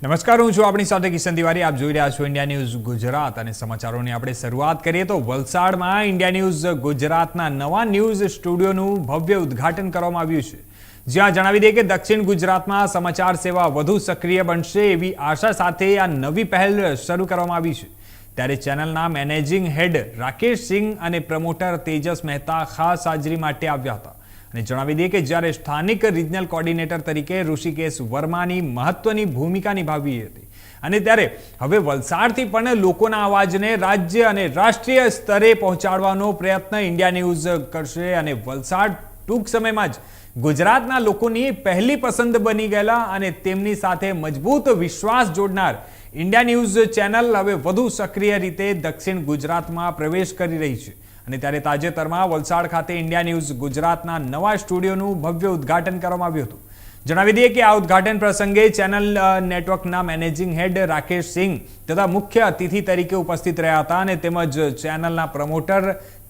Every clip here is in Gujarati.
નમસ્કાર, હું છું આપણી સાથે કિશન તિવારી. આપ જોઈ રહ્યા છો ઇન્ડિયા ન્યૂઝ ગુજરાત અને સમાચારોની આપણે શરૂઆત કરીએ તો વલસાડમાં ઇન્ડિયા ન્યૂઝ ગુજરાતના નવા ન્યૂઝ સ્ટુડિયોનું ભવ્ય ઉદ્ઘાટન કરવામાં આવ્યું છે, જ્યાં જણાવી દઈએ કે દક્ષિણ ગુજરાતમાં સમાચાર સેવા વધુ સક્રિય બનશે એવી આશા સાથે આ નવી પહેલ શરૂ કરવામાં આવી છે. ત્યારે ચેનલના મેનેજિંગ હેડ રાકેશ સિંહ અને પ્રમોટર તેજસ મહેતા ખાસ હાજરી માટે આવ્યા હતા અને જણાવી દઈએ કે જ્યારે સ્થાનિક રિજનલ કોર્ડિનેટર તરીકે ઋષિકેશ વર્માની મહત્વની ભૂમિકા નિભાવી હતી અને ત્યારે હવે વલસાડથી પણ લોકોના અવાજને રાજ્ય અને રાષ્ટ્રીય સ્તરે પહોંચાડવાનો પ્રયત્ન ઇન્ડિયા ન્યૂઝ કરશે અને વલસાડ ટૂંક સમયમાં જ ગુજરાતના લોકોની પહેલી પસંદ બની ગયેલા અને તેમની સાથે મજબૂત વિશ્વાસ જોડનાર ઇન્ડિયા ન્યૂઝ ચેનલ હવે વધુ સક્રિય રીતે દક્ષિણ ગુજરાતમાં પ્રવેશ કરી રહી છે. અને ત્યારે તાજેતરમાં વલસાડ ખાતે ઇન્ડિયા ન્યૂઝ ગુજરાતના નવા સ્ટુડિયોનું ભવ્ય ઉદ્ઘાટન કરવામાં આવ્યું હતું. જણાવી દઈએ કે આ ઉદ્ઘાટન પ્રસંગે ચેનલ નેટવર્કના મેનેજિંગ હેડ રાકેશ સિંહ તથા મુખ્ય અતિથિ તરીકે ઉપસ્થિત રહ્યા હતા અને તેમજ ચેનલના પ્રમોટર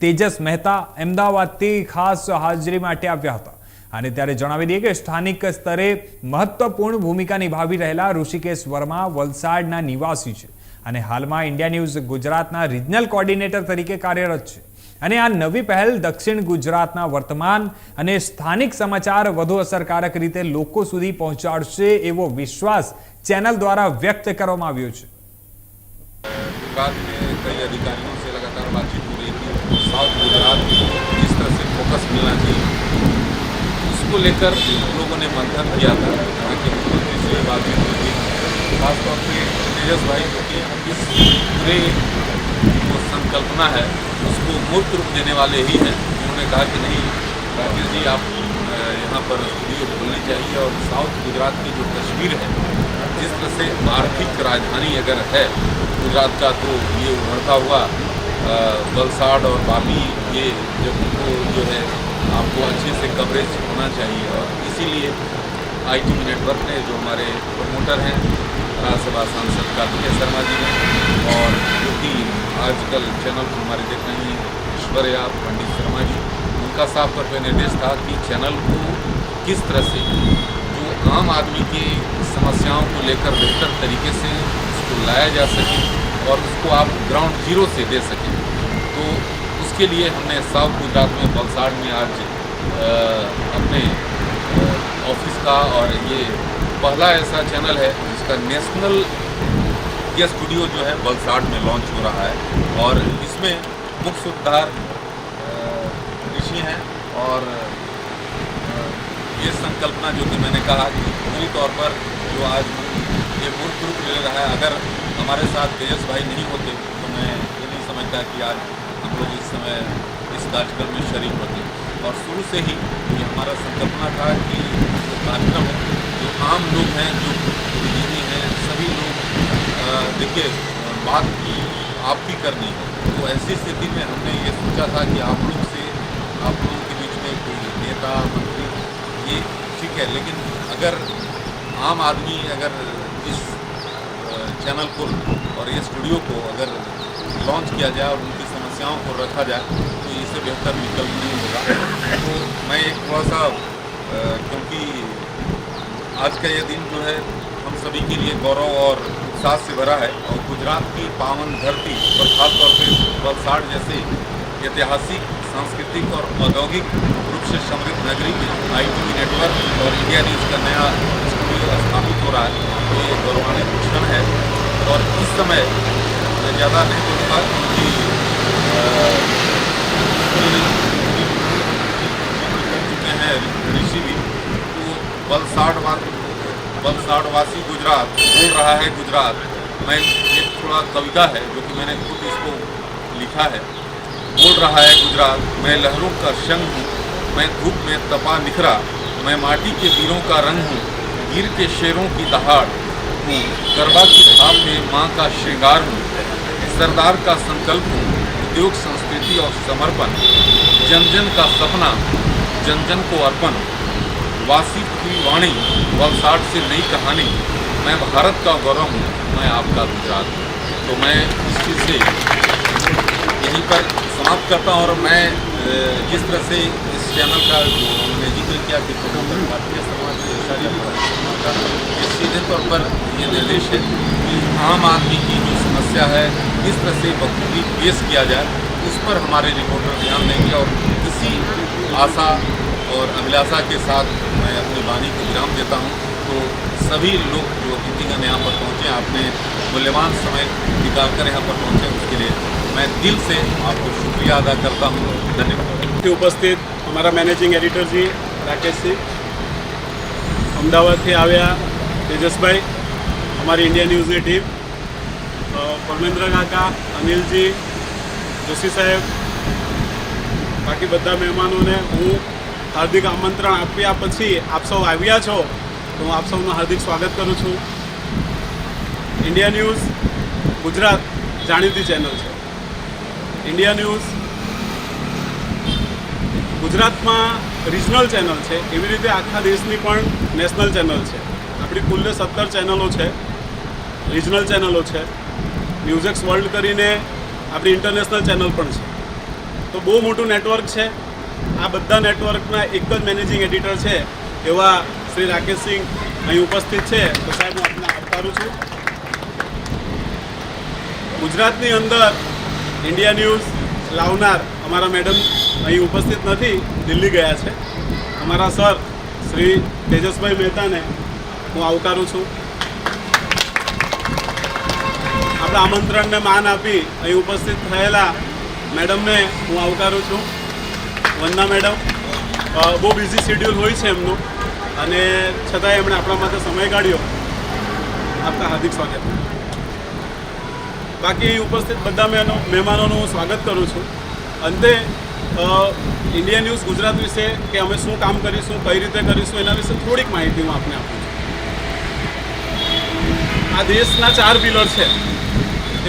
તેજસ મહેતા અમદાવાદથી ખાસ હાજરી માટે આવ્યા હતા. અને ત્યારે જણાવી દઈએ કે સ્થાનિક સ્તરે મહત્વપૂર્ણ ભૂમિકા નિભાવી રહેલા ઋષિકેશ વર્મા વલસાડના નિવાસી છે અને હાલમાં ઇન્ડિયા ન્યૂઝ ગુજરાતના રિજનલ કોર્ડિનેટર તરીકે કાર્યરત છે. અને આ નવી પહેલ દક્ષિણ ગુજરાતના વર્તમાન અને સ્થાનિક સમાચાર વધુ અસરકારક રીતે લોકો સુધી પહોંચાડશે એવો વિશ્વાસ ચેનલ દ્વારા વ્યક્ત કરવામાં આવ્યો છે. विभाग में कई अधिकारियों से लगातार बातचीत हो रही थी. साउथ गुजरात में जिस तरह से फोकस मिलना चाहिए उसको लेकर हम लोगों ने मंथन किया था. हालांकि मुख्यमंत्री से बातचीत हुई थी, खासतौर पर तेजस भाई जो कि इस पूरे जो संकल्पना है उसको मूर्त रूप देने वाले ही हैं. उन्होंने कहा कि नहीं राकेश जी, आप यहाँ पर स्टूडियो खोलनी चाहिए और साउथ गुजरात की जो तस्वीर है, जिस तरह से आर्थिक राजधानी अगर है गुजरात का, तो ये उभरता हुआ वलसाड़ और बाली, ये जब उनको जो है आपको अच्छे से कवरेज होना चाहिए. और इसीलिए ITV नेटवर्क ने, जो हमारे प्रमोटर हैं राज्यसभा सांसद कार्तिकेय शर्मा जी ने, और जो कि आजकल चैनल को हमारे देख रहे हैं ऐश्वर्या पंडित शर्मा जी, उनका साफ तौर पर निर्देश था कि चैनल को किस तरह से जो आम आदमी की समस्याओं को लेकर बेहतर तरीके से उसको लाया जा सके और उसको आप ग्राउंड जीरो से दे सकें. तो उसके लिए हमने साउथ गुजरात में वलसाड़ में आज अपने ऑफिस का, और ये पहला ऐसा चैनल है जिसका नेशनल ये स्टूडियो जो है वलसाड़ में लॉन्च हो रहा है. और इसमें मुख्य सूत्रधार ऋषि हैं और ये संकल्पना जो कि मैंने कहा कि पूरी तौर पर जो आज ये मूर्त रूप ले रहा है, अगर हमारे साथ तेजस भाई नहीं होते तो मैं ये नहीं समझता कि आज हम लोग इस समय इस कार्यक्रम में शरीक होते. और शुरू से ही ये हमारा संकल्पना था कि जो कार्यक्रम है, जो आम लोग हैं, जो बुद्धिजीवी हैं, सभी लोग देखिए बात आप भी करनी है. तो ऐसी स्थिति में हमने ये सोचा था कि आप लोगों के बीच में कोई नेता मंत्री ये ठीक है, लेकिन अगर आम आदमी अगर इस चैनल को और ये स्टूडियो को अगर लॉन्च किया जाए और उनकी समस्याओं को रखा जाए तो इससे बेहतर विकल्प नहीं होगा. तो मैं एक थोड़ा सा क्योंकि आज का ये दिन जो है हम सभी के लिए गौरव और उत्साह से भरा है, और गुजरात की पावन धरती और खासतौर पर वलसाड़ जैसे ऐतिहासिक, सांस्कृतिक और औद्योगिक रूप से समृद्ध नगरी में ITV नेटवर्क और इंडिया न्यूज़ का नया स्टूडियो स्थापित हो रहा है. तो ये गौरवान्वित क्षण है. और इस समय मैं ज़्यादा नहीं बोलूँगा क्योंकि चुके हैं ऋषि भी. तो वलसाड़वासी गुजरात बोल रहा है गुजरात. मैं एक थोड़ा कविता है जो कि मैंने खुद इसको लिखा है. बोल रहा है गुजरात, मैं लहरों का संग हूँ, मैं धूप में तपा निखरा, मैं माटी के वीरों का रंग हूँ, गिर के शेरों की दहाड़ हूँ, गरबा की थाप में माँ का श्रृंगार हूँ, सरदार का संकल्प हूँ, उद्योग संस्कृति और समर्पण, जन जन का सपना, जन जन को अर्पण, वासी की वाणी, वलसाड़ से नई कहानी, मैं भारत का गौरव हूँ, मैं आपका गुजरात हूँ. तो मैं इस चीज़ से यहीं पर समाप्त करता हूँ. और मैं जिस तरह से इस चैनल का जो हमने जिक्र किया कि शारीरिक परिश्रम का ये सीधे तौर पर ये निर्देश है कि आम आदमी की जो समस्या है किस तरह से बखूबी पेश किया जाए, उस पर हमारे रिपोर्टर ध्यान देंगे। और इसी आशा और अभिलाषा के साथ मैं अपनी वाणी को विराम देता हूँ। तो सभी लोग जो अतिथिगण यहाँ पर पहुँचे, आपने मूल्यवान समय निकाल कर यहाँ पर पहुँचे, उसके लिए मैं दिल से आपको शुक्रिया अदा करता हूँ। धन्यवाद। उपस्थित हमारा मैनेजिंग एडिटर जी राकेश सिंह, અમદાવાદથી આવ્યા તેજસભાઈ, અમારી ઇન્ડિયા ન્યૂઝની ટીમ, પરમેન્દ્ર કાકા, અનિલજી, જોશી સાહેબ, બાકી બધા મહેમાનોને હું હાર્દિક આમંત્રણ આપ્યા પછી આપ સૌ આવ્યા છો તો હું આપ સૌનું હાર્દિક સ્વાગત કરું છું. ઇન્ડિયા ન્યૂઝ ગુજરાત જાણીતી ચેનલ છે. ઇન્ડિયા ન્યૂઝ ગુજરાતમાં રિજનલ ચેનલ છે, એવી રીતે આખા દેશની પણ નેશનલ ચેનલ છે. આપણી કુલ્લે 17 ચેનલો છે, રિજનલ ચેનલો છે. ન્યૂઝેક્સ વર્લ્ડ કરીને આપણી ઇન્ટરનેશનલ ચેનલ પણ છે. તો બહુ મોટું નેટવર્ક છે. આ બધા નેટવર્કના એક જ મેનેજિંગ એડિટર છે એવા શ્રી રાકેશ સિંહ અહીં ઉપસ્થિત છે. તો સાહેબ હું આપને આવકારું છું. ગુજરાતની અંદર ઇન્ડિયા ન્યૂઝ લાવનાર અમારા મેડમ અહીં ઉપસ્થિત નથી, દિલ્હી ગયા છે. અમારા સર શ્રી તેજસભાઈ મહેતાને હું આવકારું છું. આપણા આમંત્રણને માન આપી અહીં ઉપસ્થિત થયેલા મેડમને હું આવકારું છું. વંદના મેડમ, બહુ બિઝી શેડ્યુલ હોય છે એમનું, અને છતાંય એમણે આપણા માટે સમય કાઢ્યો. આપકા હાર્દિક સ્વાગત. બાકી ઉપસ્થિત બધા મહેમાનોનું હું સ્વાગત કરું છું. અંતે ઇન્ડિયા ન્યૂઝ ગુજરાત વિશે કે અમે શું કામ કરીશું, કઈ રીતે કરીશું, એના વિશે થોડીક માહિતી હું આપને આપું છું. આ દેશના 4 પિલર છે,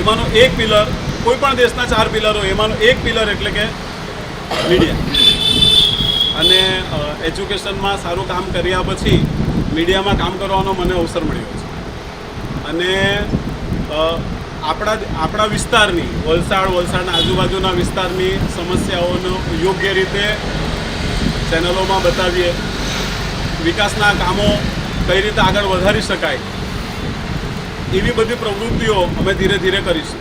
એમાંનો એક પિલર, કોઈ પણ દેશના 4 પિલરો, એમાંનો એક પિલર એટલે કે મીડિયા. અને એજ્યુકેશનમાં સારું કામ કર્યા પછી મીડિયામાં કામ કરવાનો મને અવસર મળ્યો છે. અને આપણા વિસ્તારની વલસાડના આજુબાજુના વિસ્તારની સમસ્યાઓનો યોગ્ય રીતે ચેનલોમાં બતાવીએ, વિકાસના કામો કઈ રીતે આગળ વધારી શકાય, એવી બધી પ્રવૃત્તિઓ અમે ધીરે ધીરે કરીશું.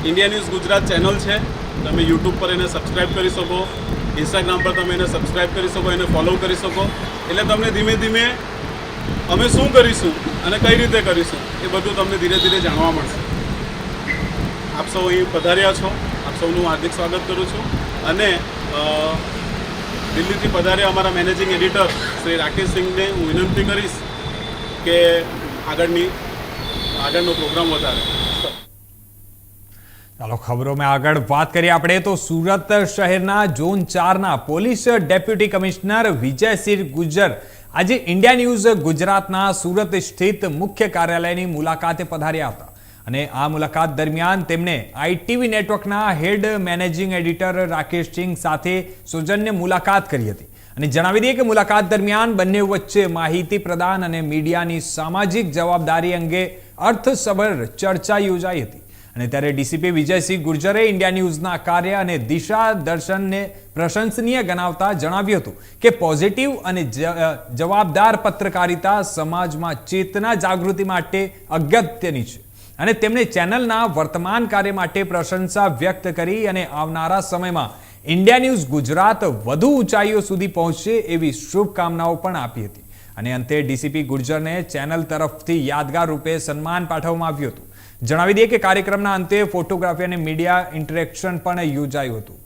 ઇન્ડિયા ન્યૂઝ ગુજરાત ચેનલ છે, તમે યુટ્યુબ પર એને સબસ્ક્રાઈબ કરી શકો, ઇન્સ્ટાગ્રામ પર તમે એને સબસ્ક્રાઈબ કરી શકો, એને ફોલો કરી શકો. એટલે તમને ધીમે ધીમે અમે શું કરીશું અને કઈ રીતે કરીશું એ બધું તમને ધીરે ધીરે જાણવા મળશે. આપ સૌ અહીં પધાર્યા છો, આપ સૌનું હાર્દિક સ્વાગત કરું છું. અને દિલ્હીથી પધાર્યા અમારા મેનેજિંગ એડિટર શ્રી રાકેશ સિંહને હું વિનંતી કરીશ કે આગળનો પ્રોગ્રામ વધારે. ચાલો ખબરોમાં આગળ વાત કરીએ આપણે તો સુરત શહેરના ઝોન 4ના police deputy commissioner Vijaysinh Gujjar આજે ઇન્ડિયા ન્યૂઝ ગુજરાતના સુરત સ્થિત મુખ્ય કાર્યાલયની મુલાકાતે પધાર્યા હતા. અને આ મુલાકાત દરમિયાન તેમણે આઈટીવી નેટવર્કના હેડ મેનેજિંગ એડિટર રાકેશ સિંહ સાથે સૌજન્ય મુલાકાત કરી હતી. અને જણાવી દઈએ કે મુલાકાત દરમિયાન બંને વચ્ચે માહિતી પ્રદાન અને મીડિયાની સામાજિક જવાબદારી અંગે અર્થસભર ચર્ચા યોજાઈ હતી. અને ત્યારે ડીસીપી વિજયસિંહ ગુર્જરે ઇન્ડિયા ન્યૂઝના કાર્ય અને દિશા દર્શનને પ્રશંસનીય ગણાવતા જણાવ્યું હતું કે પોઝિટિવ અને જવાબદાર પત્રકારિતા સમાજમાં ચેતના જાગૃતિ માટે અગત્યની છે. અને તેમણે ચેનલના વર્તમાન કાર્ય માટે પ્રશંસા વ્યક્ત કરી અને આવનારા સમયમાં ઇન્ડિયા ન્યૂઝ ગુજરાત વધુ ઊંચાઈઓ સુધી પહોંચે એવી શુભકામનાઓ પણ આપી હતી. અને અંતે ડીસીપી ગુર્જરને ચેનલ તરફથી યાદગાર રૂપે સન્માન પાઠવવામાં આવ્યું હતું. જણાવી દઈએ કે કાર્યક્રમના અંતે ફોટોગ્રાફી અને મીડિયા ઇન્ટરેક્શન પણ યોજાયું હતું.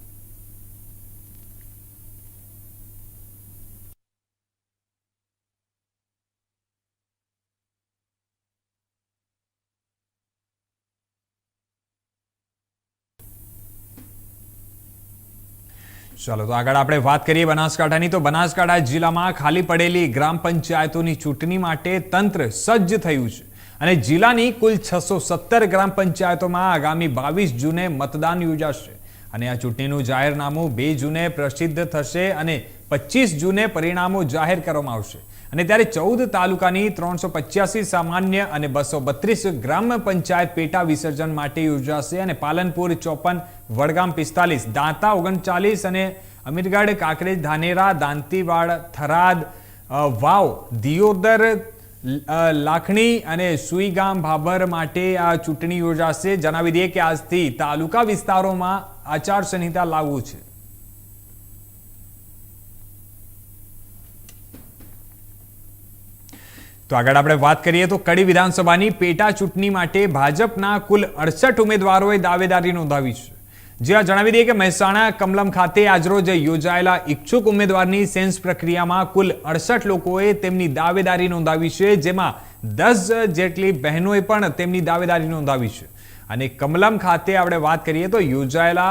ચાલો તો આગળ આપણે વાત કરીએ બનાસકાંઠાની. તો બનાસકાંઠા જિલ્લામાં ખાલી પડેલી ગ્રામ પંચાયતોની ચૂંટણી માટે તંત્ર સજ્જ થયું છે. અને જિલ્લાની કુલ 617 ગ્રામ પંચાયતોમાં આગામી 22 જૂને મતદાન યોજાશે. અને આ ચૂંટણીનું જાહેરનામું 2 જૂને પ્રસિદ્ધ થશે અને 25 જૂને પરિણામો જાહેર કરવામાં આવશે. અને ત્યારે 14 તાલુકાની 385 સામાન્ય અને 232 ગ્રામ પંચાયત પેટા વિસર્જન માટે યોજાશે. અને પાલનપુર 54, વડગામ 45, દાંતા 39 અને અમીરગઢ, કાંકરેજ, ધાનેરા, દાંતીવાડ, થરાદ, વાવ દિયોદર લાખણી અને સુઈગામ ભાભર માટે આ ચૂંટણી યોજાશે. જણાવી દઈએ કે આજથી તાલુકા વિસ્તારોમાં આચારસંહિતા લાગુ છે. તો આગળ આપણે વાત કરીએ તો કડી વિધાનસભાની પેટા ચૂંટણી માટે ભાજપના કુલ 68 ઉમેદવારોએ દાવેદારી નોંધાવી છે. જ્યાં જણાવી દઈએ કે મહેસાણા કમલમ ખાતે આજરોજ યોજાયેલા ઈચ્છુક ઉમેદવારની સેન્સ પ્રક્રિયામાં કુલ 68 લોકોએ તેમની દાવેદારી નોંધાવી છે, જેમાં 10 જેટલી બહેનોએ પણ તેમની દાવેદારી નોંધાવી છે. અને કમલમ ખાતે આપણે વાત કરીએ તો યોજાયેલા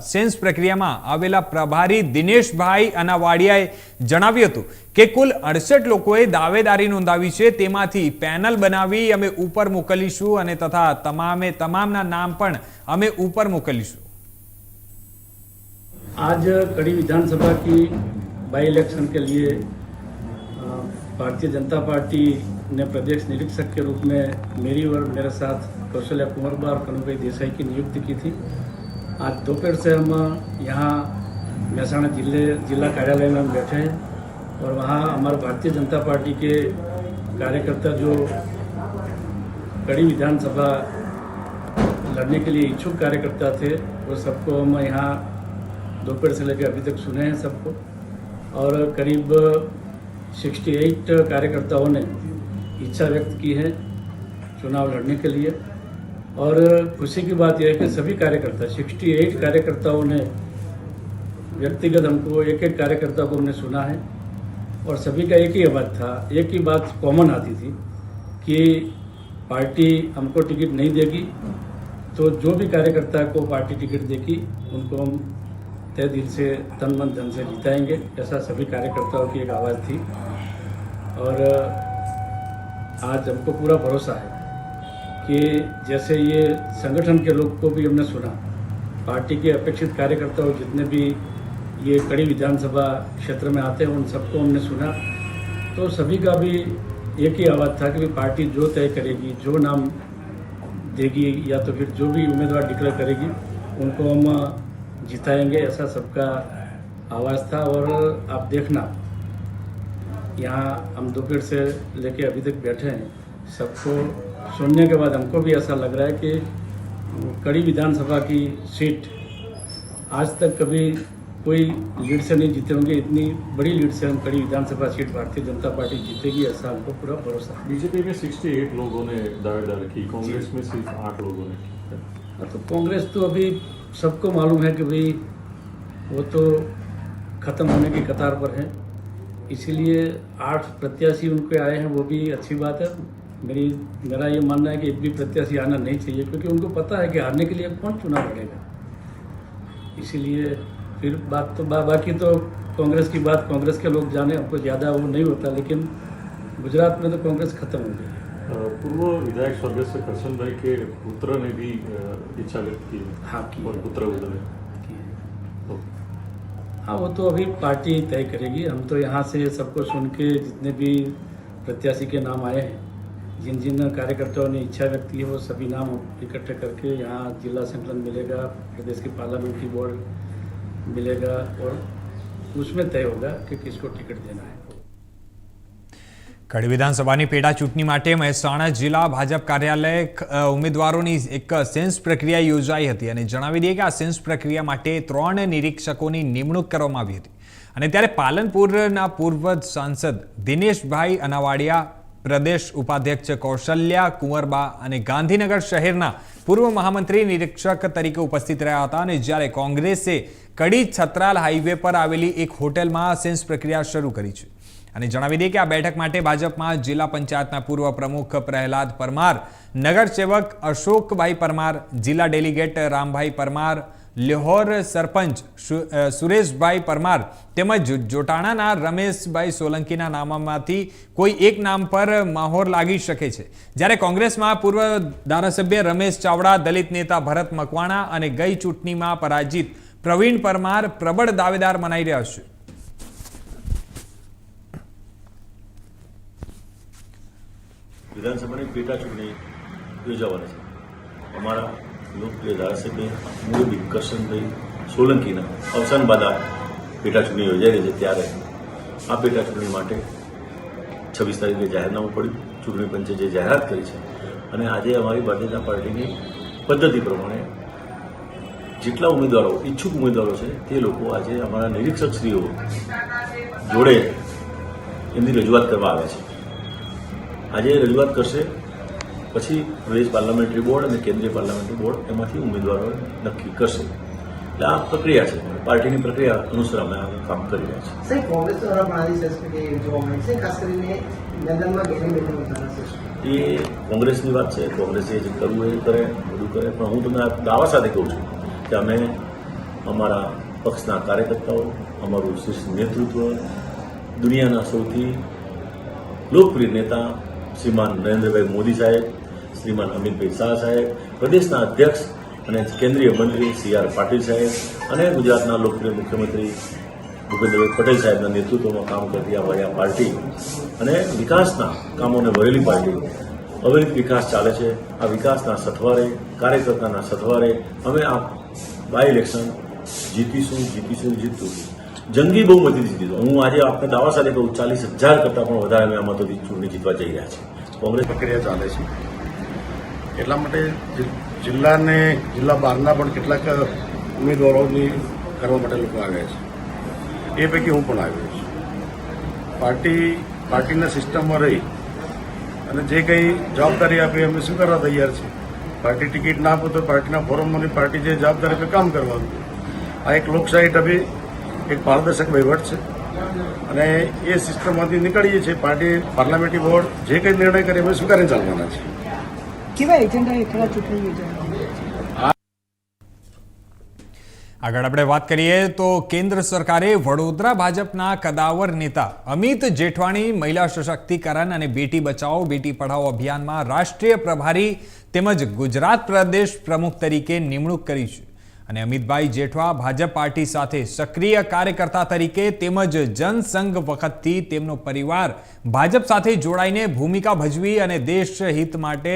સેન્સ પ્રક્રિયામાં આવેલા પ્રભારી દિનેશભાઈ અનાવાડિયાએ જણાવ્યું હતું કે કુલ 68 લોકોએ દાવેદારી નોંધાવી છે. તેમાંથી પેનલ બનાવી અમે ઉપર મોકલીશું અને તથા તમામના નામ પણ અમે ઉપર મોકલીશું. आज कड़ी विधानसभा की बाई इलेक्शन के लिए भारतीय जनता पार्टी ने प्रदेश निरीक्षक के रूप में मेरी और मेरे साथ कौशल्या कुंवरबा और कनुभाई देसाई की नियुक्ति की थी. आज दोपहर से हम यहाँ महसाणा जिला कार्यालय में हम बैठे हैं और वहाँ हमारे भारतीय जनता पार्टी के कार्यकर्ता जो कड़ी विधानसभा लड़ने के लिए इच्छुक कार्यकर्ता थे वो सबको हम यहाँ दोपहर से लेकर अभी तक सुने हैं सबको. और करीब 68 कार्यकर्ताओं ने इच्छा व्यक्त की है चुनाव लड़ने के लिए. और खुशी की बात यह है कि सभी कार्यकर्ता 68 कार्यकर्ताओं ने व्यक्तिगत हमको एक कार्यकर्ता को हमने सुना है और सभी का एक ही आवाज़ था, एक ही बात कॉमन आती थी कि पार्टी हमको टिकट नहीं देगी तो जो भी कार्यकर्ता को पार्टी टिकट देगी उनको हम तय दिल से तन मन धन से जिताएंगे. ऐसा सभी कार्यकर्ताओं की एक आवाज़ थी. और आज हमको पूरा भरोसा है कि जैसे ये संगठन के लोग को भी हमने सुना, पार्टी के अपेक्षित कार्यकर्ताओं जितने भी ये कड़ी विधानसभा क्षेत्र में आते हैं उन सबको हमने सुना, तो सभी का भी एक ही आवाज़ था कि पार्टी जो तय करेगी, जो नाम देगी या तो फिर जो भी उम्मीदवार डिक्लेयर करेगी उनको हम जिताएंगे. ऐसा सबका आवाज़ था. और आप देखना यहाँ हम दोपहर से लेके अभी तक बैठे हैं, सबको सुनने के बाद हमको भी ऐसा लग रहा है कि कड़ी विधानसभा की सीट आज तक कभी कोई लीड से नहीं जीते होंगे. इतनी बड़ी लीड से हम कड़ी विधानसभा सीट भारतीय जनता पार्टी जीतेगी ऐसा हमको पूरा भरोसा है. बीजेपी में 68 लोगों ने दावेदारी की, कांग्रेस में सिर्फ 8 लोगों ने की. तो कांग्रेस तो अभी सबको मालूम है कि भाई वो तो ख़त्म होने की कतार पर है, इसीलिए 8 प्रत्याशी उनके आए हैं, वो भी अच्छी बात है. मेरा ये मानना है कि एक भी प्रत्याशी आना नहीं चाहिए क्योंकि उनको पता है कि हारने के लिए कौन चुनाव लड़ेगा. इसीलिए फिर बात तो बाकी तो कांग्रेस की बात कांग्रेस के लोग जाने, हमको ज़्यादा वो नहीं होता. लेकिन गुजरात में तो कांग्रेस ख़त्म हो गई. पूर्व विधायक स्वर्गस्थ करशन भाई के पुत्र ने भी इच्छा व्यक्त की. हाँ, की और पुत्र उधर हाँ, वो तो अभी पार्टी तय करेगी. हम तो यहाँ से सबको सुन के जितने भी प्रत्याशी के नाम आए हैं, जिन जिन कार्यकर्ताओं ने इच्छा व्यक्त की है वो सभी नाम इकट्ठे करके यहाँ जिला संकलन मिलेगा, प्रदेश की पार्लियामेंट्री बोर्ड मिलेगा और उसमें तय होगा कि किसको टिकट देना है. કડી વિધાનસભાની પેટા ચૂંટણી માટે મહેસાણા જિલ્લા ભાજપ કાર્યાલય ઉમેદવારોની એક સેન્સ પ્રક્રિયા યોજાઈ હતી અને જણાવી દઈએ કે આ સેન્સ પ્રક્રિયા માટે 3 નિરીક્ષકોની નિમણૂક કરવામાં આવી હતી. અને ત્યારે પાલનપુરના પૂર્વ સાંસદ દિનેશભાઈ અનાવાડિયા, પ્રદેશ ઉપાધ્યક્ષ કૌશલ્યા કુંવરબા અને ગાંધીનગર શહેરના પૂર્વ મહામંત્રી નિરીક્ષક તરીકે ઉપસ્થિત રહ્યા હતા. અને જ્યારે કોંગ્રેસે કડી છત્રાલ હાઈવે પર આવેલી એક હોટેલમાં સેન્સ પ્રક્રિયા શરૂ કરી છે. અને જણાવી દઈએ કે આ બેઠક માટે ભાજપમાં જિલ્લા પંચાયતના પૂર્વ પ્રમુખ પ્રહલાદ પરમાર, નગરસેવક અશોકભાઈ પરમાર, જિલ્લા ડેલિગેટ રામભાઈ પરમાર, લેહોર સરપંચ સુરેશભાઈ પરમાર તેમજ જોટાણાના રમેશભાઈ સોલંકીના નામમાંથી કોઈ એક નામ પર મહોર લાગી શકે છે. જ્યારે કોંગ્રેસમાં પૂર્વ ધારાસભ્ય રમેશ ચાવડા, દલિત નેતા ભરત મકવાણા અને ગઈ ચૂંટણીમાં પરાજિત પ્રવીણ પરમાર પ્રબળ દાવેદાર મનાઈ રહ્યા છે. વિધાનસભાની પેટા ચૂંટણી યોજાવાની છે. અમારા લોકપ્રિય ધારાસભ્ય મુરબી કરશનભાઈ સોલંકીના અવસાન બાદ આ પેટા ચૂંટણી યોજાઈ રહી છે. ત્યારે આ પેટા ચૂંટણી માટે 26 તારીખે જાહેરનામું પડ્યું, ચૂંટણી પંચે જે જાહેરાત કરી છે અને આજે અમારી ભારતીય જનતા પાર્ટીની પદ્ધતિ પ્રમાણે જેટલા ઉમેદવારો ઈચ્છુક ઉમેદવારો છે તે લોકો આજે અમારા નિરીક્ષકશ્રીઓ જોડે એમની રજૂઆત કરવા આવ્યા છે. આજે રજૂઆત કરશે, પછી પ્રદેશ પાર્લામેન્ટરી બોર્ડ અને કેન્દ્રીય પાર્લામેન્ટરી બોર્ડ એમાંથી ઉમેદવારો નક્કી કરશે. એટલે આ પ્રક્રિયા છે, પાર્ટીની પ્રક્રિયા અનુસાર અમે આ કામ કરી રહ્યા છીએ. સાહેબ, કોંગ્રેસ દ્વારા પણ આવી સંસ્કૃતિ જોવા મળે છે, ખાસ કરીને મેદાનમાં ગેમિંગ એ કોંગ્રેસની વાત છે. કોંગ્રેસે જે કરવું એ કરે, બધું કરે, પણ હું તમને દાવા સાથે કહું છું કે અમે અમારા પક્ષના કાર્યકર્તાઓ, અમારું શીર્ષ નેતૃત્વ, દુનિયાના સૌથી લોકપ્રિય નેતા શ્રીમાન નરેન્દ્રભાઈ મોદી સાહેબ, શ્રીમાન અમિતભાઈ શાહ સાહેબ, પ્રદેશના અધ્યક્ષ અને કેન્દ્રીય મંત્રી CR પાટીલ સાહેબ અને ગુજરાતના લોકપ્રિય મુખ્યમંત્રી ભૂપેન્દ્રભાઈ પટેલ સાહેબના નેતૃત્વમાં કામ કરતી અમારી આ પાર્ટી અને વિકાસના કામોને ભરેલી પાર્ટી, અવિરત વિકાસ ચાલે છે. આ વિકાસના સથવારે, કાર્યકર્તાના સથવારે અમે આ બાય ઇલેક્શન જીતીશું. જંગી બહુમતીથી જીતીશું. હું આજે આપણે દાવા સાથે કહું 40,000 કરતાં પણ વધારે અમે આમાં તો ચૂંટણી જીતવા જઈ રહ્યા છીએ. કોંગ્રેસ પ્રક્રિયા ચાલે છે, એટલા માટે જિલ્લા બહારના પણ કેટલાક ઉમેદવારોની કરવા માટે લોકો આવ્યા છે. એ પૈકી હું પણ આવ્યો છું. પાર્ટીના સિસ્ટમમાં રહી અને જે કંઈ જવાબદારી આપે અમે સ્વીકારવા તૈયાર છીએ. પાર્ટી ટિકિટ ના આપો તો પાર્ટીના ફોરમની પાર્ટી જે જવાબદારી આપે કામ કરવાનું. આ એક લોકશાહી ઢબે એક પારદર્શક વહીવટ છે અને એ સિસ્ટમમાંથી નીકળીએ છીએ. પાર્ટી પાર્લામેન્ટરી બોર્ડ જે કંઈ નિર્ણય કરે અમે સ્વીકારીને ચાલવાના છે. કેવા એજન્ડા હેઠળ ચૂંટણી યોજાવાની? આગળ આપણે વાત કરીએ તો કેન્દ્ર સરકારે વડોદરા ભાજપના કદાવર નેતા અમિત જેઠવાણી મહિલા સશક્તિકરણ અને બેટી બચાવો બેટી પઢાઓ અભિયાનમાં રાષ્ટ્રીય પ્રભારી તેમજ ગુજરાત પ્રદેશ પ્રમુખ તરીકે નિમણૂક કરી છે. અને અમિતભાઈ જેઠવા ભાજપ પાર્ટી સાથે સક્રિય કાર્યકર્તા તરીકે તેમજ જનસંઘ વખતથી તેમનો પરિવાર ભાજપ સાથે જોડાઈને ભૂમિકા ભજવી અને દેશ હિત માટે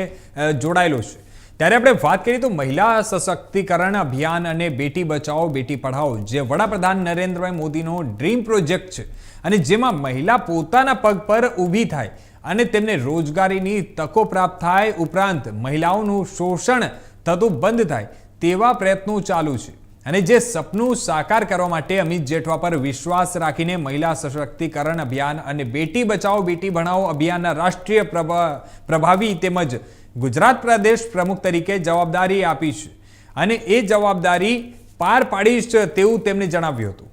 જોડાયેલો છે. ત્યારે આપણે વાત કરીએ તો મહિલા સશક્તિકરણ અભિયાન અને બેટી બચાવો બેટી પઢાઓ જે વડાપ્રધાન નરેન્દ્રભાઈ મોદીનો ડ્રીમ પ્રોજેક્ટ છે અને જેમાં મહિલા પોતાના પગ પર ઊભી થાય અને તેમને રોજગારીની તકો પ્રાપ્ત થાય, ઉપરાંત મહિલાઓનું શોષણ થતું બંધ થાય તેવા પ્રયત્નો ચાલુ છે. અને જે સપનું સાકાર કરવા માટે અમિત જેઠવા પર વિશ્વાસ રાખીને મહિલા સશક્તિકરણ અભિયાન અને બેટી બચાવો બેટી ભણાવો અભિયાનના રાષ્ટ્રીય પ્રભાવી તેમજ ગુજરાત પ્રદેશ પ્રમુખ તરીકે જવાબદારી આપી છે અને એ જવાબદારી પાર પાડીશ તેવું તેમણે જણાવ્યું હતું.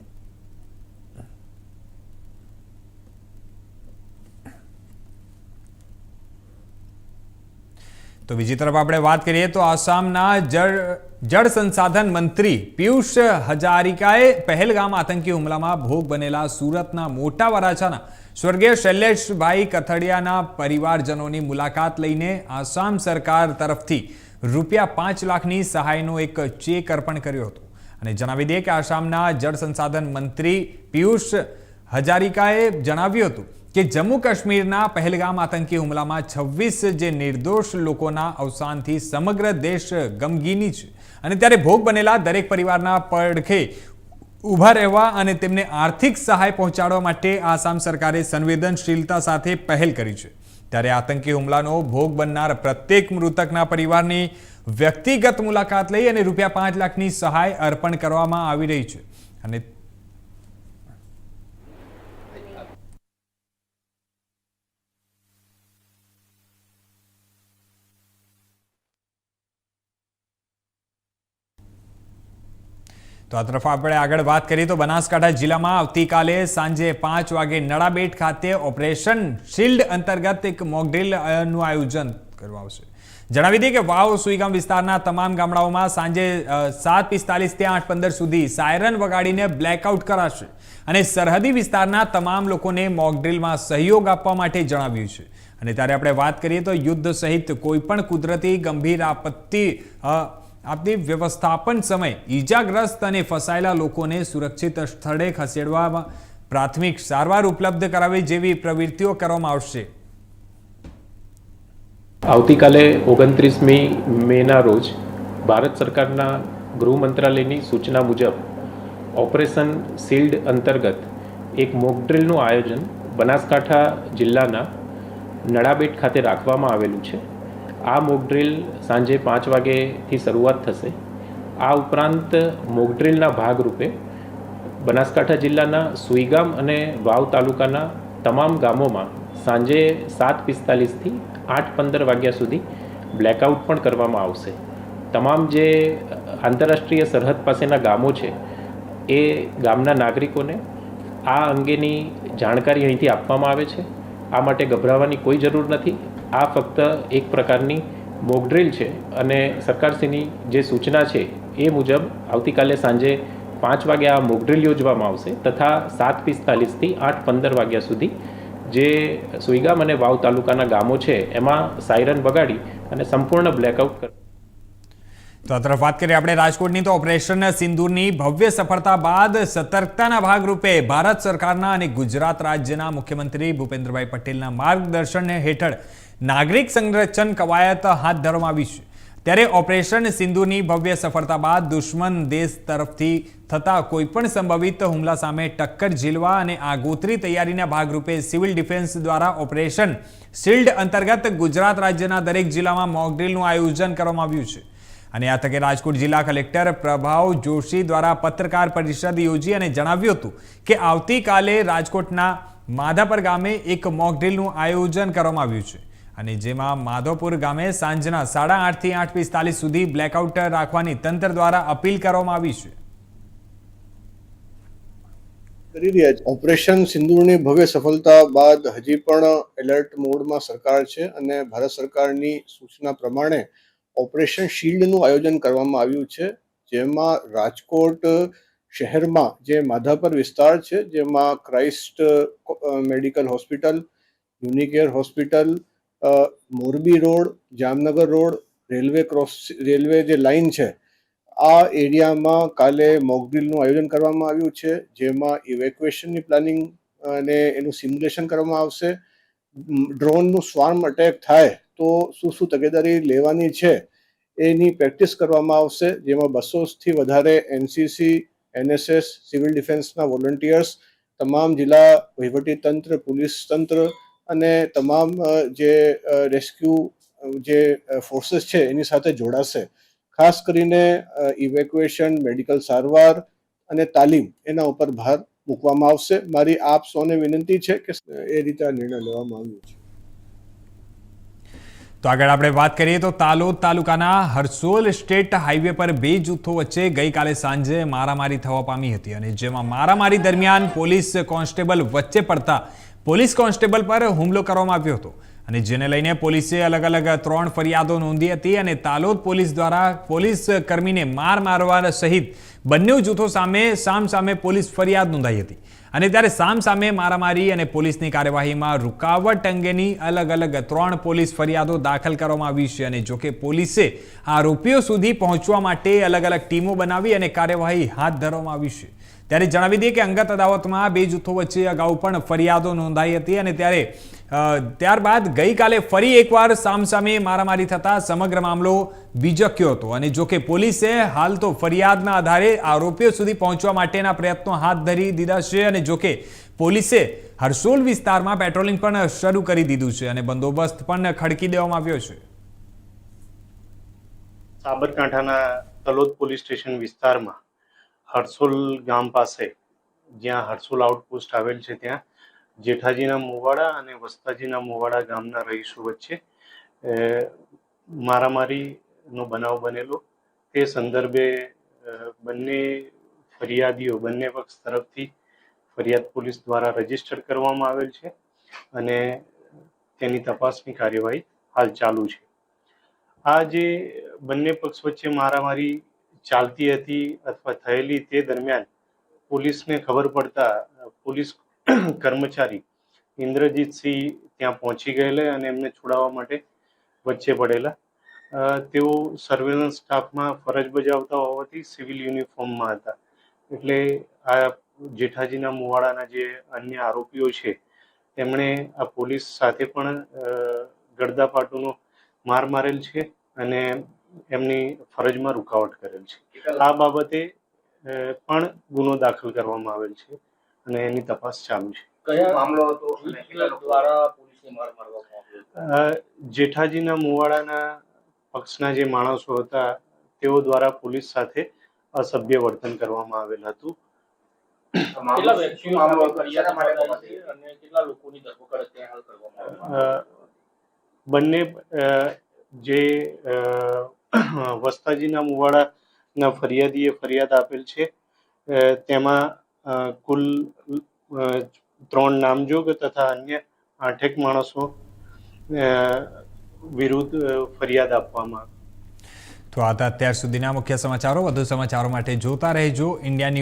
તો બીજી તરફ આપણે વાત કરીએ તો આસામના જળ સંસાધન મંત્રી પિયુષ હજારિકાએ પહેલગામ આતંકી હુમલામાં ભોગ બનેલા સુરતના મોટા વરાછાના સ્વર્ગીય શૈલેષભાઈ કથડિયાના પરિવારજનોની મુલાકાત લઈને આસામ સરકાર તરફથી ₹5 લાખની સહાયનો એક ચેક અર્પણ કર્યો હતો. અને જણાવી દઈએ કે આસામના જળ સંસાધન મંત્રી પિયુષ હજારિકાએ જણાવ્યું હતું કે જમ્મુ કાશ્મીરના પહેલગામ આતંકી હુમલામાં 26 જે નિર્દોષ લોકોના અવસાનથી સમગ્ર દેશ ગમગીની છે અને ત્યારે ભોગ બનેલા દરેક પરિવારના પડખે ઊભા રહેવા અને તેમને આર્થિક સહાય પહોંચાડવા માટે આસામ સરકારે સંવેદનશીલતા સાથે પહેલ કરી છે. ત્યારે આતંકી હુમલાનો ભોગ બનનાર પ્રત્યેક મૃતકના પરિવારની વ્યક્તિગત મુલાકાત લઈ અને ₹5 લાખની સહાય અર્પણ કરવામાં આવી રહી છે. અને તો આ તરફ આપણે આગળ વાત કરીએ તો બનાસકાંઠા જિલ્લામાં આવતીકાલે સાંજે 5 વાગે નડાબેટ ખાતે ઓપરેશન શિલ્ડ અંતર્ગત એક મોકડ્રીલનું આયોજન કરવામાં આવશે. જણાવી દઈએ કે વાવ સુઈગામ વિસ્તારના તમામ ગામડાઓમાં સાંજે 7:45 થી 8:15 સુધી સાયરન વગાડીને બ્લેકઆઉટ કરાશે અને સરહદી વિસ્તારના તમામ લોકોને મોકડ્રીલમાં સહયોગ આપવા માટે જણાવ્યું છે. અને ત્યારે આપણે વાત કરીએ તો યુદ્ધ સહિત કોઈપણ કુદરતી ગંભીર આપત્તિ વ્યવસ્થાપન સમય ઈજાગ્રસ્ત અને ફસાયેલા લોકોને સુરક્ષિત સ્થળે ખસેડવા પ્રાથમિક સારવાર ઉપલબ્ધ કરાવી જેવી પ્રવૃત્તિઓ કરવામાં આવશે. આવતીકાલે 29મી મેના રોજ ભારત સરકારના ગૃહ મંત્રાલયની સૂચના મુજબ ઓપરેશન શિલ્ડ અંતર્ગત એક મોક ડ્રીલનું આયોજન બનાસકાંઠા જિલ્લાના નડાબેટ ખાતે રાખવામાં આવેલું છે. આ મોક ડ્રીલ સાંજે 5 વાગ્યેથી શરૂઆત થશે. આ ઉપરાંત મોક ડ્રીલના ભાગરૂપે બનાસકાંઠા જિલ્લાના સુઈગામ અને વાવ તાલુકાના તમામ ગામોમાં સાંજે 7:45થી 8:15 વાગ્યા સુધી બ્લેકઆઉટ પણ કરવામાં આવશે. તમામ જે આંતરરાષ્ટ્રીય સરહદ પાસેના ગામો છે એ ગામના નાગરિકોને આ અંગેની જાણકારી અહીંથી આપવામાં આવે છે. આ માટે ગભરાવાની કોઈ જરૂર નથી. આ ફક્ત એક પ્રકારની મોક ડ્રીલ છે અને સરકારશ્રીની જે સૂચના છે એ મુજબ આવતીકાલે સાંજે 5 વાગે આ મોક ડ્રીલ યોજવામાં આવશે તથા 7:45થી 8:15 વાગ્યા સુધી જે સુઈગામ અને વાવ તાલુકાના ગામો છે એમાં સાયરન વગાડી અને સંપૂર્ણ બ્લેકઆઉટ કર. તો આ તરફ વાત કરીએ આપણે રાજકોટની, તો ઓપરેશન સિંદૂરની ભવ્ય સફળતા બાદ સતર્કતાના ભાગરૂપે ભારત સરકારના અને ગુજરાત રાજ્યના મુખ્યમંત્રી ભૂપેન્દ્રભાઈ પટેલના માર્ગદર્શન હેઠળ નાગરિક સંરક્ષણ કવાયત હાથ ધરવામાં આવી છે. ત્યારે ઓપરેશન સિંદૂરની ભવ્ય સફળતા બાદ દુશ્મન દેશ તરફથી થતા કોઈપણ સંભવિત હુમલા સામે ટક્કર ઝીલવા અને આગોતરી તૈયારીના ભાગરૂપે સિવિલ ડિફેન્સ દ્વારા ઓપરેશન શિલ્ડ અંતર્ગત ગુજરાત રાજ્યના દરેક જિલ્લામાં મોક ડ્રીલનું આયોજન કરવામાં આવ્યું છે. અને આ તકે રાજકોટ જિલ્લા કલેક્ટર પ્રભાવ જોશી દ્વારા પત્રકાર પરિષદ યોજી અને જણાવ્યું હતું કે આવતીકાલે રાજકોટના માધાપર ગામે એક મોક ડ્રીલનું આયોજન કરવામાં આવ્યું છે અને જેમાં માધવપુર ગામે સાંજના 8:30 થી 8:45 સુધી બ્લેકઆઉટ રાખવાની તંત્ર દ્વારા અપીલ કરવામાં આવી છે. કરી રહ્યા છે. ઓપરેશન સિંદૂરની ભવ્ય સફળતા બાદ હજી પણ એલર્ટ મોડમાં સરકાર છે અને ભારત સરકારની સૂચના પ્રમાણે ઓપરેશન શિલ્ડનું આયોજન કરવામાં આવ્યું છે, જેમાં રાજકોટ શહેરમાં જે માધાપર વિસ્તાર છે જેમાં Christ medical hospital, Unicare hospital, Morbi road, Jamnagar road, railway જે લાઇન છે આ એરિયામાં કાલે મોક ડ્રીલનું આયોજન કરવામાં આવ્યું છે, જેમાં ઇવેક્યુએશનની પ્લાનિંગ અને એનું સિમ્યુલેશન કરવામાં આવશે. ડ્રોનનું સ્વાર્મ અટેક થાય તો શું તકેદારી લેવાની છે એની પ્રેક્ટિસ કરવામાં આવશે, જેમાં 200થી વધારે એનસીસી, એનએસએસ, સિવિલ ડિફેન્સના વોલન્ટિયર્સ, તમામ જિલ્લા વહીવટીતંત્ર, પોલીસ તંત્ર અને તમામ જે રેસ્ક્યુ જે ફોર્सेस છે એની સાથે જોડાશે. ખાસ કરીને ઇવેક્યુએશન, મેડિકલ સારવાર અને તાલીમ એના ઉપર ભાર મૂકવામાં આવશે. મારી આપ સૌને વિનંતી છે કે એ રીતે આ નિર્ણય લેવામાં આવ્યો છે. તો આગળ આપણે વાત કરીએ તો તાલોદ તાલુકાના હરસોલ સ્ટેટ હાઈવે પર 2 જૂથો વચ્ચે ગઈકાલે સાંજે મારામારી થવા પામી હતી અને જેમાં મારામારી દરમિયાન પોલીસ કોન્સ્ટેબલ વચ્ચે પડતા પોલીસ કોન્સ્ટેબલ પર હુમલો કરવામાં આવ્યો હતો અને જેને લઈને પોલીસે અલગ અલગ 3 ફરિયાદો નોંધી હતી અને તાલોદ પોલીસ દ્વારા પોલીસ કર્મીને મારવા સહિત બંને જૂથો સામે સામે પોલીસ ફરિયાદ નોંધાઈ હતી અને ત્યારે સામે મારામારી અને પોલીસની કાર્યવાહીમાં રૂકાવટ અંગેની અલગ અલગ 3 પોલીસ ફરિયાદો દાખલ કરવામાં આવી છે અને જોકે પોલીસે આરોપીઓ સુધી પહોંચવા માટે અલગ અલગ ટીમો બનાવી અને કાર્યવાહી હાથ ધરવામાં આવી છે. ત્યારે જણાવી દઈએ કે અંગત અદાવતમાં 2 જૂથો વચ્ચે અગાઉ પણ ફરિયાદો નોંધાઈ હતી અને ત્યારબાદ ગઈકાલે ફરી એકવાર સામે મારામારી થતા સમગ્ર મામલો બીજક્યો હતો અને જોકે પોલીસે હાલ તો ફરિયાદના આધારે આરોપીઓ સુધી પહોંચવા માટેના પ્રયત્નો હાથ ધરી દીધા છે અને જોકે પોલીસે હરસોલ વિસ્તારમાં પેટ્રોલિંગ પણ શરૂ કરી દીધું છે અને બંદોબસ્ત પણ ખડકી દેવામાં આવ્યો છે. સાબરકાંઠાના તલોદ પોલીસ સ્ટેશન વિસ્તારમાં હરસોલ ગામ પાસે જ્યાં હરસોલ આઉટપોસ્ટ આવેલ છે ત્યાં જેઠાજીના મુવાડા અને વસ્તાજીના મુવાડા ગામના રહીશો વચ્ચે મારામારીનો બનાવ બનેલો. તે સંદર્ભે બંને ફરિયાદીઓ બંને પક્ષ તરફથી ફરિયાદ પોલીસ દ્વારા રજીસ્ટર કરવામાં આવેલ છે અને તેની તપાસની કાર્યવાહી હાલ ચાલુ છે. આ જે બંને પક્ષ વચ્ચે મારામારી ચાલતી હતી અથવા થયેલી તે દરમિયાન પોલીસને ખબર પડતા પોલીસ કર્મચારી ઇન્દ્રજીતસિંહ ત્યાં પહોંચી ગયેલા અને એમને છોડાવવા માટે વચ્ચે પડેલા. તેઓ સર્વેલન્સ સ્ટાફમાં ફરજ બજાવતા હોવાથી સિવિલ યુનિફોર્મમાં હતા એટલે આ જેઠાજીના મુવાડાના જે અન્ય આરોપીઓ છે તેમણે આ પોલીસ સાથે પણ ગડદાપાટુનો માર મારેલ છે અને એમની ફરજમાં રૂકાવટ કરેલ છે. આ બાબતે પણ ગુનો દાખલ કરવામાં આવેલ છે અને એની તપાસ ચાલુ છે. કયા મામલો હતો અને કેટલા લોકો દ્વારા પોલીસ જેઠાજીના મુવાડાના પક્ષના જે માણસો હતા તેઓ દ્વારા પોલીસ સાથે અસભ્ય વર્તન કરવામાં આવેલ હતું. બંને જે વસ્તાજીના મુવાડાના ફરિયાદીએ ફરિયાદ આપેલ છે તેમાં કુલ 3 નામજોગ તથા અન્ય 8 માણસો વિરુદ્ધ ફરિયાદ આપવામાં. તો આ હતા અત્યાર સુધીના મુખ્ય સમાચારો. વધુ સમાચારો માટે જોતા રહેજો ઇન્ડિયા ન્યૂઝ.